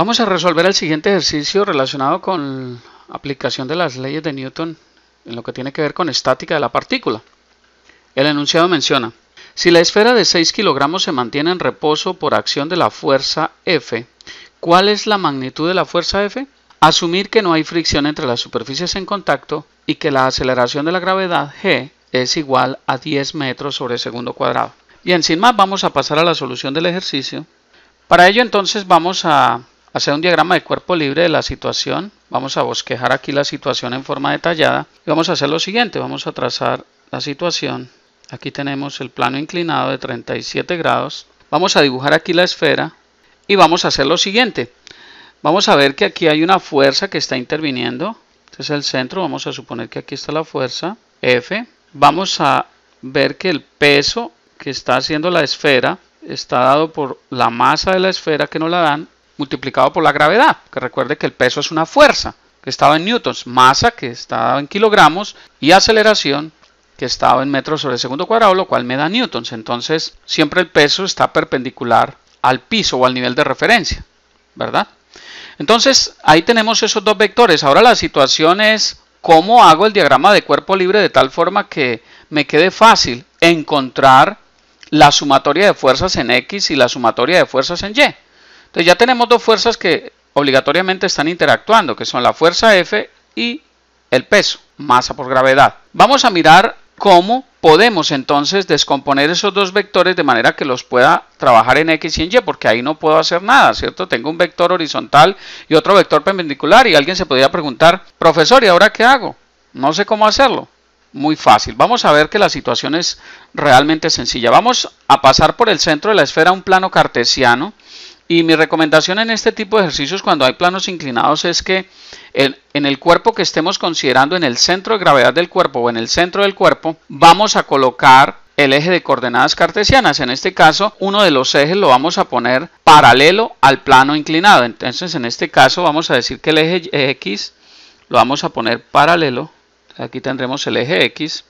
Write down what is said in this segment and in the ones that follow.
Vamos a resolver el siguiente ejercicio relacionado con aplicación de las leyes de Newton en lo que tiene que ver con estática de la partícula. El enunciado menciona: si la esfera de 6 kilogramos se mantiene en reposo por acción de la fuerza F, ¿cuál es la magnitud de la fuerza F? Asumir que no hay fricción entre las superficies en contacto y que la aceleración de la gravedad G es igual a 10 metros sobre segundo cuadrado. Bien, sin más, vamos a pasar a la solución del ejercicio. Para ello, entonces, vamos a hacer un diagrama de cuerpo libre de la situación. Vamos a bosquejar aquí la situación en forma detallada y vamos a hacer lo siguiente. Vamos a trazar la situación. Aquí tenemos el plano inclinado de 37 grados. Vamos a dibujar aquí la esfera y vamos a hacer lo siguiente. Vamos a ver que aquí hay una fuerza que está interviniendo. Este es el centro. Vamos a suponer que aquí está la fuerza F. Vamos a ver que el peso que está haciendo la esfera está dado por la masa de la esfera que nos la dan, multiplicado por la gravedad, que recuerde que el peso es una fuerza que estaba en newtons, masa que estaba en kilogramos y aceleración que estaba en metros sobre segundo cuadrado, lo cual me da newtons. Entonces siempre el peso está perpendicular al piso o al nivel de referencia, ¿verdad? Entonces ahí tenemos esos dos vectores. Ahora la situación es cómo hago el diagrama de cuerpo libre de tal forma que me quede fácil encontrar la sumatoria de fuerzas en X y la sumatoria de fuerzas en Y. Entonces ya tenemos dos fuerzas que obligatoriamente están interactuando, que son la fuerza F y el peso, masa por gravedad. Vamos a mirar cómo podemos entonces descomponer esos dos vectores de manera que los pueda trabajar en X y en Y, porque ahí no puedo hacer nada, ¿cierto? Tengo un vector horizontal y otro vector perpendicular y alguien se podría preguntar: profesor, ¿y ahora qué hago? No sé cómo hacerlo. Muy fácil. Vamos a ver que la situación es realmente sencilla. Vamos a pasar por el centro de la esfera un plano cartesiano. Y mi recomendación en este tipo de ejercicios cuando hay planos inclinados es que en el cuerpo que estemos considerando, en el centro de gravedad del cuerpo o en el centro del cuerpo, vamos a colocar el eje de coordenadas cartesianas. En este caso, uno de los ejes lo vamos a poner paralelo al plano inclinado. Entonces, en este caso, vamos a decir que el eje X lo vamos a poner paralelo. Aquí tendremos el eje X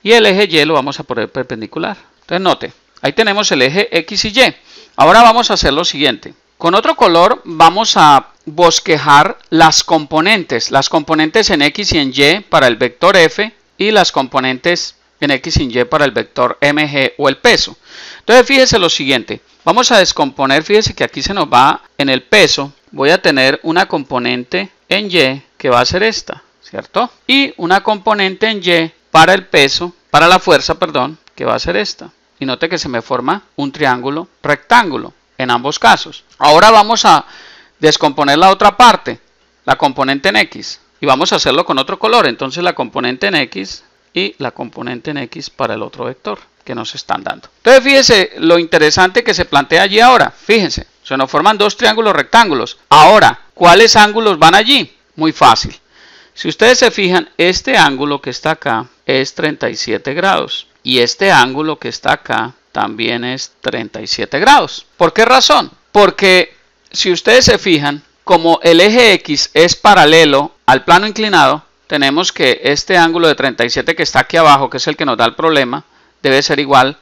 y el eje Y lo vamos a poner perpendicular. Entonces, note, ahí tenemos el eje X y Y. Ahora vamos a hacer lo siguiente. Con otro color vamos a bosquejar las componentes en X y en Y para el vector F y las componentes en X y Y para el vector mg o el peso. Entonces fíjese lo siguiente, vamos a descomponer, fíjese que aquí se nos va en el peso, voy a tener una componente en Y que va a ser esta, ¿cierto? Y una componente en Y para el peso, para la fuerza, perdón, que va a ser esta. Y note que se me forma un triángulo rectángulo en ambos casos. Ahora vamos a descomponer la otra parte, la componente en X. Y vamos a hacerlo con otro color. Entonces la componente en X y la componente en X para el otro vector que nos están dando. Entonces fíjense lo interesante que se plantea allí ahora. Fíjense, se nos forman dos triángulos rectángulos. Ahora, ¿cuáles ángulos van allí? Muy fácil. Si ustedes se fijan, este ángulo que está acá es 37 grados. Y este ángulo que está acá también es 37 grados. ¿Por qué razón? Porque si ustedes se fijan, como el eje X es paralelo al plano inclinado, tenemos que este ángulo de 37 que está aquí abajo, que es el que nos da el problema, debe ser igual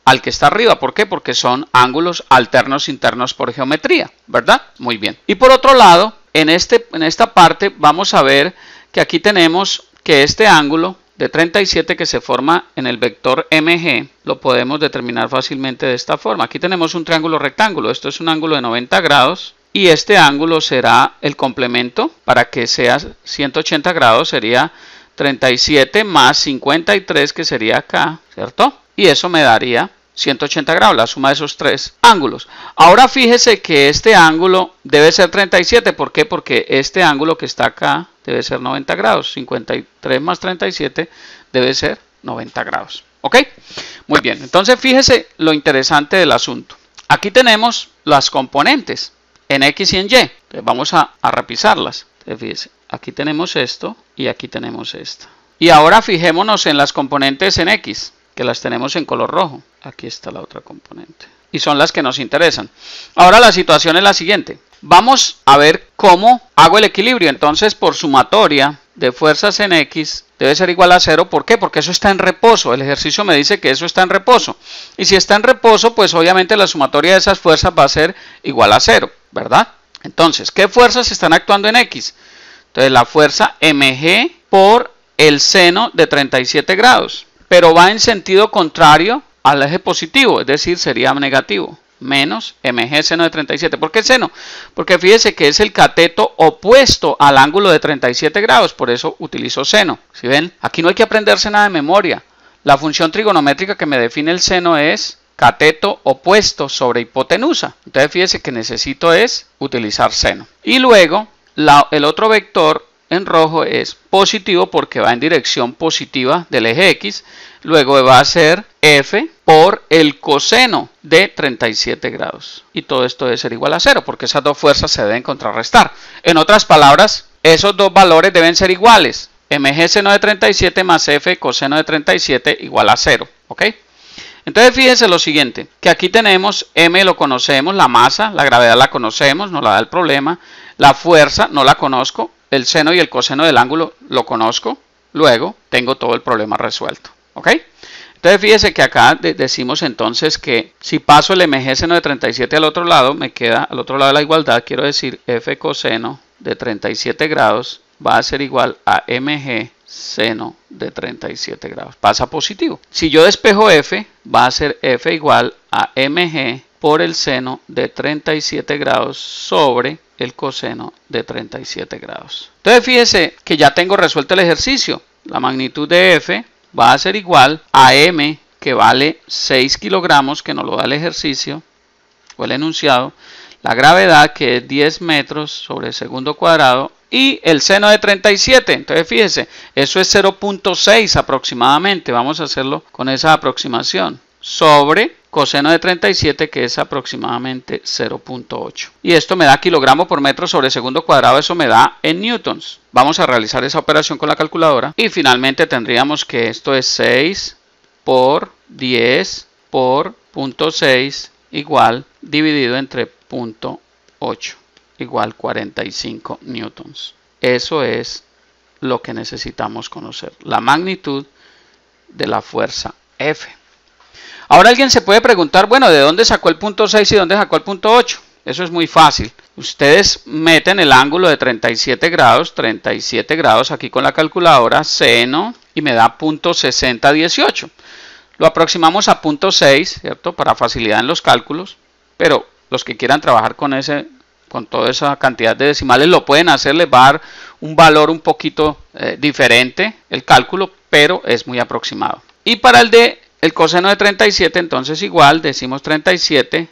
al que está arriba. ¿Por qué? Porque son ángulos alternos internos por geometría, ¿verdad? Muy bien. Y por otro lado, en esta parte vamos a ver que aquí tenemos que este ángulo de 37 que se forma en el vector mg lo podemos determinar fácilmente de esta forma. Aquí tenemos un triángulo rectángulo, esto es un ángulo de 90 grados y este ángulo será el complemento para que sea 180 grados, sería 37 más 53 que sería acá, ¿cierto? Y eso me daría 180 grados, la suma de esos tres ángulos. Ahora fíjese que este ángulo debe ser 37, ¿por qué? Porque este ángulo que está acá debe ser 90 grados, 53 más 37 debe ser 90 grados, ¿ok? Muy bien, entonces fíjese lo interesante del asunto. Aquí tenemos las componentes en X y en Y, entonces vamos a repisarlas. Entonces fíjese, aquí tenemos esto y aquí tenemos esto. Y ahora fijémonos en las componentes en X, que las tenemos en color rojo. Aquí está la otra componente. Y son las que nos interesan. Ahora la situación es la siguiente. Vamos a ver cómo hago el equilibrio. Entonces, por sumatoria de fuerzas en X debe ser igual a 0. ¿Por qué? Porque eso está en reposo. El ejercicio me dice que eso está en reposo. Y si está en reposo, pues obviamente la sumatoria de esas fuerzas va a ser igual a 0, ¿verdad? Entonces, ¿qué fuerzas están actuando en X? Entonces, la fuerza mg por el seno de 37 grados, pero va en sentido contrario al eje positivo, es decir, sería negativo, menos mg seno de 37. ¿Por qué seno? Porque fíjese que es el cateto opuesto al ángulo de 37 grados, por eso utilizo seno. ¿Sí ven? Aquí no hay que aprenderse nada de memoria. La función trigonométrica que me define el seno es cateto opuesto sobre hipotenusa. Entonces fíjese que necesito es utilizar seno. Y luego el otro vector en rojo es positivo porque va en dirección positiva del eje X. Luego va a ser f por el coseno de 37 grados. Y todo esto debe ser igual a 0 porque esas dos fuerzas se deben contrarrestar. En otras palabras, esos dos valores deben ser iguales. Mg seno de 37 más f coseno de 37 igual a 0. ¿Ok? Entonces fíjense lo siguiente, que aquí tenemos m lo conocemos, la masa, la gravedad la conocemos, nos la da el problema, la fuerza no la conozco, el seno y el coseno del ángulo lo conozco, luego tengo todo el problema resuelto. ¿Ok? Entonces fíjense que acá decimos entonces que si paso el mg seno de 37 al otro lado, me queda al otro lado de la igualdad, quiero decir f coseno de 37 grados va a ser igual a mg seno de 37 grados. Pasa positivo. Si yo despejo f, va a ser f igual a mg por el seno de 37 grados sobre el coseno de 37 grados. Entonces fíjese que ya tengo resuelto el ejercicio. La magnitud de f va a ser igual a m, que vale 6 kilogramos, que nos lo da el ejercicio o el enunciado. La gravedad, que es 10 metros sobre segundo cuadrado, y el seno de 37. Entonces fíjese, eso es 0.6 aproximadamente. Vamos a hacerlo con esa aproximación. Sobre coseno de 37, que es aproximadamente 0.8. Y esto me da kilogramo por metro sobre segundo cuadrado, eso me da en newtons. Vamos a realizar esa operación con la calculadora. Y finalmente tendríamos que esto es 6 por 10 por 0.6 igual dividido entre 0.8. igual 45 newtons. Eso es lo que necesitamos conocer, la magnitud de la fuerza F. Ahora alguien se puede preguntar, bueno, ¿de dónde sacó el 0.6 y dónde sacó el 0.8? Eso es muy fácil. Ustedes meten el ángulo de 37 grados aquí con la calculadora, seno, y me da 0.6018. Lo aproximamos a 0.6, ¿cierto? Para facilidad en los cálculos, pero los que quieran trabajar con toda esa cantidad de decimales lo pueden hacer, les va a dar un valor un poquito diferente el cálculo, pero es muy aproximado. Y para el coseno de 37, entonces igual decimos 37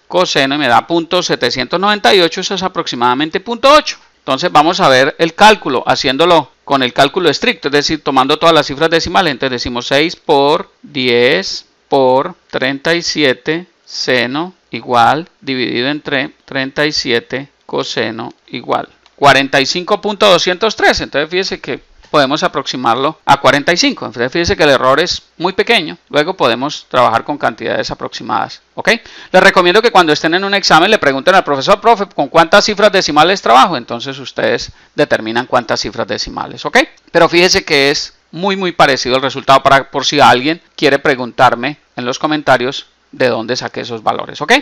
coseno y me da 0.798, eso es aproximadamente 0.8. Entonces vamos a ver el cálculo haciéndolo con el cálculo estricto, es decir, tomando todas las cifras decimales. Entonces decimos 6 por 10 por 37 seno igual dividido entre 37 coseno igual 45.203. Entonces fíjese que podemos aproximarlo a 45. Entonces fíjese que el error es muy pequeño. Luego podemos trabajar con cantidades aproximadas. ¿Ok? Les recomiendo que cuando estén en un examen le pregunten al profesor, profe, ¿con cuántas cifras decimales trabajo? Entonces ustedes determinan cuántas cifras decimales. ¿Ok? Pero fíjese que es muy parecido el resultado por si alguien quiere preguntarme en los comentarios de dónde saqué esos valores. ¿Ok?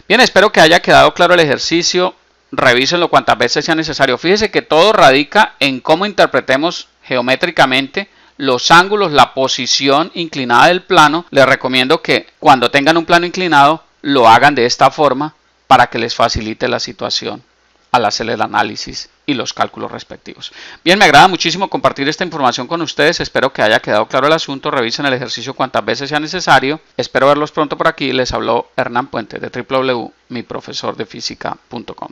Bien, espero que haya quedado claro el ejercicio. Revísenlo cuantas veces sea necesario. Fíjese que todo radica en cómo interpretemos geométricamente los ángulos, la posición inclinada del plano. Les recomiendo que cuando tengan un plano inclinado lo hagan de esta forma para que les facilite la situación al hacer el análisis y los cálculos respectivos. Bien, me agrada muchísimo compartir esta información con ustedes. Espero que haya quedado claro el asunto. Revisen el ejercicio cuantas veces sea necesario. Espero verlos pronto por aquí. Les habló Hernán Puente de www.miprofesordefísica.com.